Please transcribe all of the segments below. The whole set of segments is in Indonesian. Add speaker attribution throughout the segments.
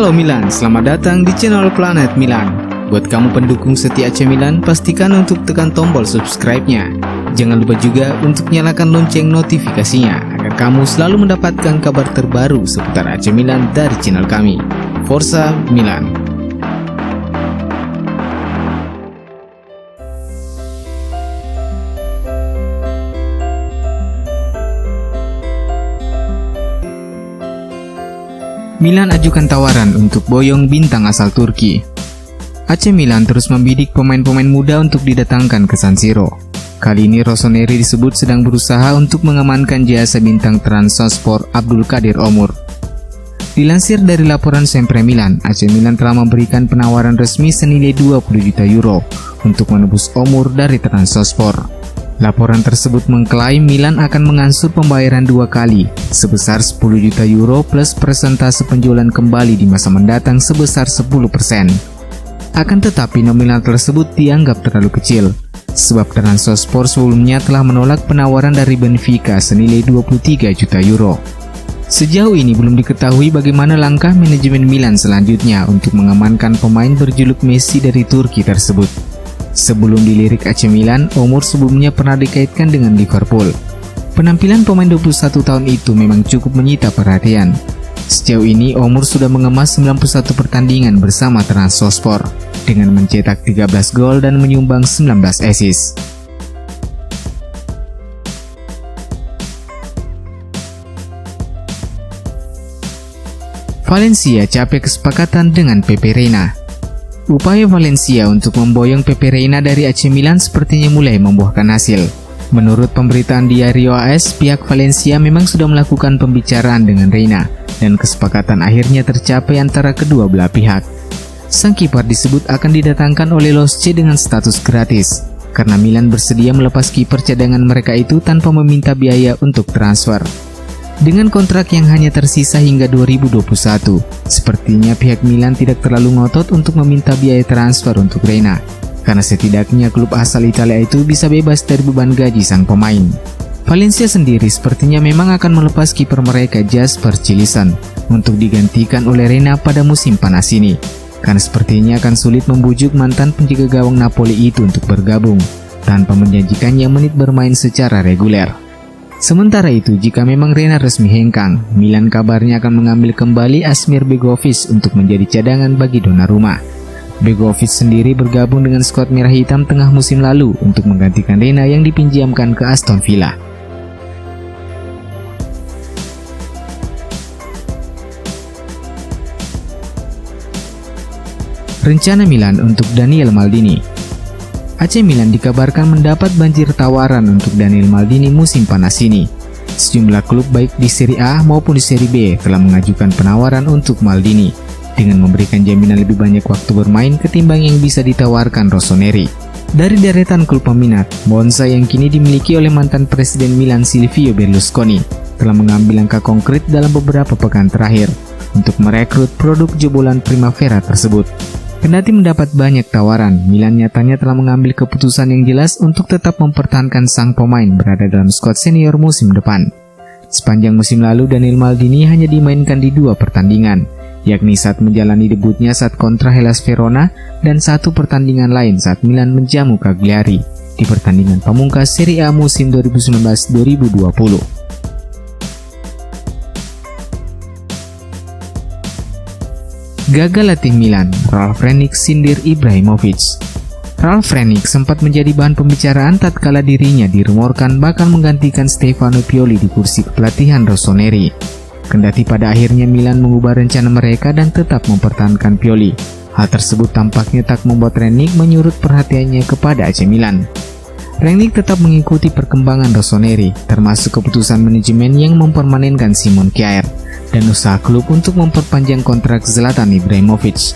Speaker 1: Halo Milan, selamat datang di channel Planet Milan. Buat kamu pendukung setia AC Milan, pastikan untuk tekan tombol subscribe-nya. Jangan lupa juga untuk nyalakan lonceng notifikasinya agar kamu selalu mendapatkan kabar terbaru seputar AC Milan dari channel kami. Forza Milan. Milan ajukan tawaran untuk boyong bintang asal Turki. AC Milan terus membidik pemain-pemain muda untuk didatangkan ke San Siro. Kali ini Rossoneri disebut sedang berusaha untuk mengamankan jasa bintang Trabzonspor Abdülkadir Ömür. Dilansir dari laporan Sempre Milan, AC Milan telah memberikan penawaran resmi senilai 20 juta euro untuk menebus Ömür dari Trabzonspor. Laporan tersebut mengklaim Milan akan mengansur pembayaran 2 kali sebesar 10 juta euro plus persentase penjualan kembali di masa mendatang sebesar 10%. Akan tetapi nominal tersebut dianggap terlalu kecil, sebab Trabzonspor sebelumnya telah menolak penawaran dari Benfica senilai 23 juta euro. Sejauh ini belum diketahui bagaimana langkah manajemen Milan selanjutnya untuk mengamankan pemain berjuluk Messi dari Turki tersebut. Sebelum dilirik AC Milan, Ömür sebelumnya pernah dikaitkan dengan Liverpool. Penampilan pemain 21 tahun itu memang cukup menyita perhatian. Sejauh ini Ömür sudah mengemas 91 pertandingan bersama Trabzonspor dengan mencetak 13 gol dan menyumbang 19 assist. Valencia capai kesepakatan dengan Pepe Reina. Upaya Valencia untuk memboyong Pepe Reina dari AC Milan sepertinya mulai membuahkan hasil. Menurut pemberitaan Diario AS, pihak Valencia memang sudah melakukan pembicaraan dengan Reina dan kesepakatan akhirnya tercapai antara kedua belah pihak. Sang kiper disebut akan didatangkan oleh Los C dengan status gratis, karena Milan bersedia melepas kiper cadangan mereka itu tanpa meminta biaya untuk transfer. Dengan kontrak yang hanya tersisa hingga 2021, sepertinya pihak Milan tidak terlalu ngotot untuk meminta biaya transfer untuk Reina, karena setidaknya klub asal Italia itu bisa bebas dari beban gaji sang pemain. Valencia sendiri sepertinya memang akan melepas kiper mereka Jasper Cillessen untuk digantikan oleh Reina pada musim panas ini, karena sepertinya akan sulit membujuk mantan penjaga gawang Napoli itu untuk bergabung, tanpa menjanjikannya menit bermain secara reguler. Sementara itu, jika memang Reina resmi hengkang, Milan kabarnya akan mengambil kembali Asmir Begovic untuk menjadi cadangan bagi Donnarumma. Begovic sendiri bergabung dengan skuad merah hitam tengah musim lalu untuk menggantikan Reina yang dipinjamkan ke Aston Villa. Rencana Milan untuk Daniel Maldini. AC Milan dikabarkan mendapat banjir tawaran untuk Daniel Maldini musim panas ini. Sejumlah klub baik di Serie A maupun di Serie B telah mengajukan penawaran untuk Maldini dengan memberikan jaminan lebih banyak waktu bermain ketimbang yang bisa ditawarkan Rossoneri. Dari deretan klub peminat, Monza yang kini dimiliki oleh mantan Presiden Milan Silvio Berlusconi telah mengambil langkah konkret dalam beberapa pekan terakhir untuk merekrut produk jebolan Primavera tersebut. Kendati mendapat banyak tawaran, Milan nyatanya telah mengambil keputusan yang jelas untuk tetap mempertahankan sang pemain berada dalam skuad senior musim depan. Sepanjang musim lalu, Daniel Maldini hanya dimainkan di 2 pertandingan, yakni saat menjalani debutnya saat kontra Hellas Verona dan 1 pertandingan lain saat Milan menjamu Cagliari di pertandingan pamungkas Serie A musim 2019-2020. Gagal latih Milan, Ralf Rangnick sindir Ibrahimovic. Ralf Rangnick sempat menjadi bahan pembicaraan tatkala dirinya dirumorkan bakal menggantikan Stefano Pioli di kursi kepelatihan Rossoneri. Kendati pada akhirnya Milan mengubah rencana mereka dan tetap mempertahankan Pioli. Hal tersebut tampaknya tak membuat Rangnick menyurut perhatiannya kepada AC Milan. Rangnick tetap mengikuti perkembangan Rossoneri, termasuk keputusan manajemen yang mempermanenkan Simon Kjaer dan usaha klub untuk memperpanjang kontrak Zlatan Ibrahimovic.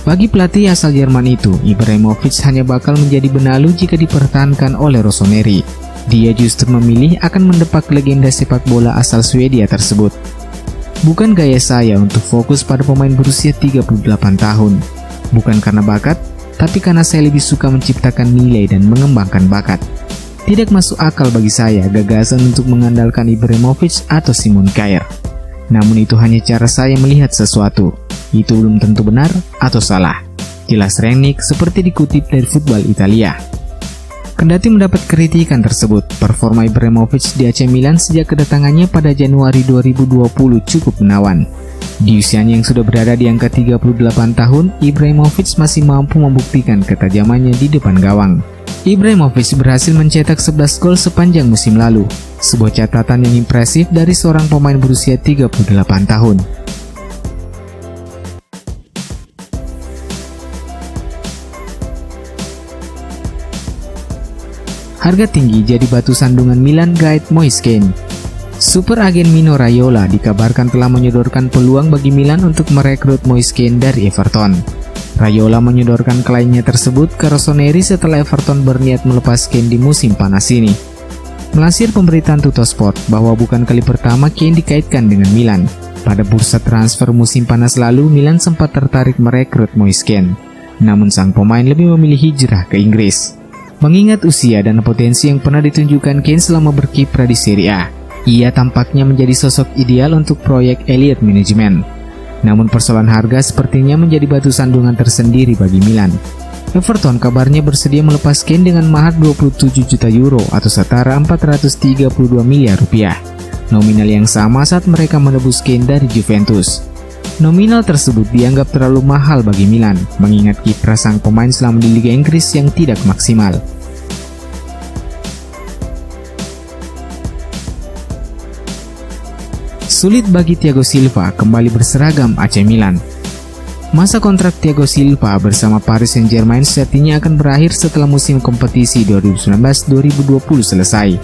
Speaker 1: Bagi pelatih asal Jerman itu, Ibrahimovic hanya bakal menjadi benalu jika dipertahankan oleh Rossoneri. Dia justru memilih akan mendepak legenda sepak bola asal Swedia tersebut. Bukan gaya saya untuk fokus pada pemain berusia 38 tahun. Bukan karena bakat, tapi karena saya lebih suka menciptakan nilai dan mengembangkan bakat. Tidak masuk akal bagi saya gagasan untuk mengandalkan Ibrahimovic atau Simon Kjaer. Namun itu hanya cara saya melihat sesuatu. Itu belum tentu benar atau salah. Jelas Rangnick seperti dikutip dari Football Italia. Kendati mendapat kritikan tersebut, performa Ibrahimovic di AC Milan sejak kedatangannya pada Januari 2020 cukup menawan. Di usianya yang sudah berada di angka 38 tahun, Ibrahimovic masih mampu membuktikan ketajamannya di depan gawang. Ibrahimovic berhasil mencetak 11 gol sepanjang musim lalu, sebuah catatan yang impresif dari seorang pemain berusia 38 tahun. Harga tinggi jadi batu sandungan Milan Gaet Moise Kean. Super agen Mino Raiola dikabarkan telah menyodorkan peluang bagi Milan untuk merekrut Moise Kean dari Everton. Raiola menyodorkan kliennya tersebut ke Rossoneri setelah Everton berniat melepas Kean di musim panas ini. Melansir pemberitaan Tuttosport bahwa bukan kali pertama Kean dikaitkan dengan Milan. Pada bursa transfer musim panas lalu, Milan sempat tertarik merekrut Moise Kean. Namun sang pemain lebih memilih hijrah ke Inggris. Mengingat usia dan potensi yang pernah ditunjukkan Kean selama berkiprah di Serie A, ia tampaknya menjadi sosok ideal untuk proyek Elliott Management. Namun persoalan harga sepertinya menjadi batu sandungan tersendiri bagi Milan. Everton kabarnya bersedia melepas Kean dengan mahar 27 juta euro atau setara 432 miliar rupiah. Nominal yang sama saat mereka menebus Kean dari Juventus. Nominal tersebut dianggap terlalu mahal bagi Milan, mengingat kiprah sang pemain selama di Liga Inggris yang tidak maksimal. Sulit bagi Thiago Silva kembali berseragam AC Milan. Masa kontrak Thiago Silva bersama Paris Saint-Germain sejatinya akan berakhir setelah musim kompetisi 2019-2020 selesai.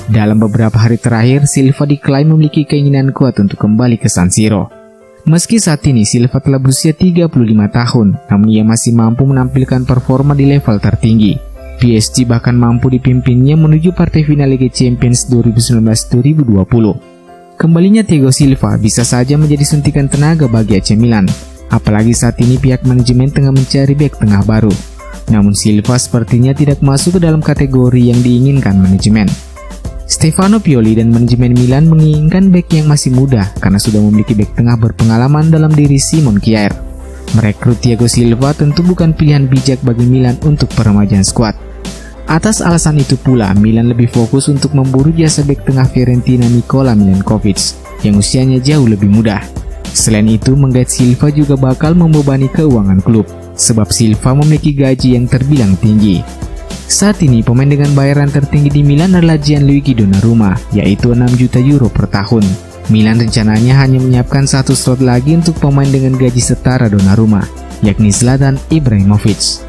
Speaker 1: Dalam beberapa hari terakhir, Silva diklaim memiliki keinginan kuat untuk kembali ke San Siro. Meski saat ini Silva telah berusia 35 tahun, namun ia masih mampu menampilkan performa di level tertinggi. PSG bahkan mampu dipimpinnya menuju partai final Liga Champions 2019-2020. Kembalinya Thiago Silva bisa saja menjadi suntikan tenaga bagi AC Milan, apalagi saat ini pihak manajemen tengah mencari bek tengah baru. Namun Silva sepertinya tidak masuk ke dalam kategori yang diinginkan manajemen. Stefano Pioli dan manajemen Milan menginginkan bek yang masih muda karena sudah memiliki bek tengah berpengalaman dalam diri Simon Kjaer. Merekrut Thiago Silva tentu bukan pilihan bijak bagi Milan untuk peremajaan skuad. Atas alasan itu pula, Milan lebih fokus untuk memburu jasa bek tengah Fiorentina Nikola Milenkovic yang usianya jauh lebih muda. Selain itu, menggait Silva juga bakal membebani keuangan klub, sebab Silva memiliki gaji yang terbilang tinggi. Saat ini, pemain dengan bayaran tertinggi di Milan adalah Gianluigi Donnarumma, yaitu 6 juta euro per tahun. Milan rencananya hanya menyiapkan satu slot lagi untuk pemain dengan gaji setara Donnarumma, yakni Zlatan Ibrahimovic.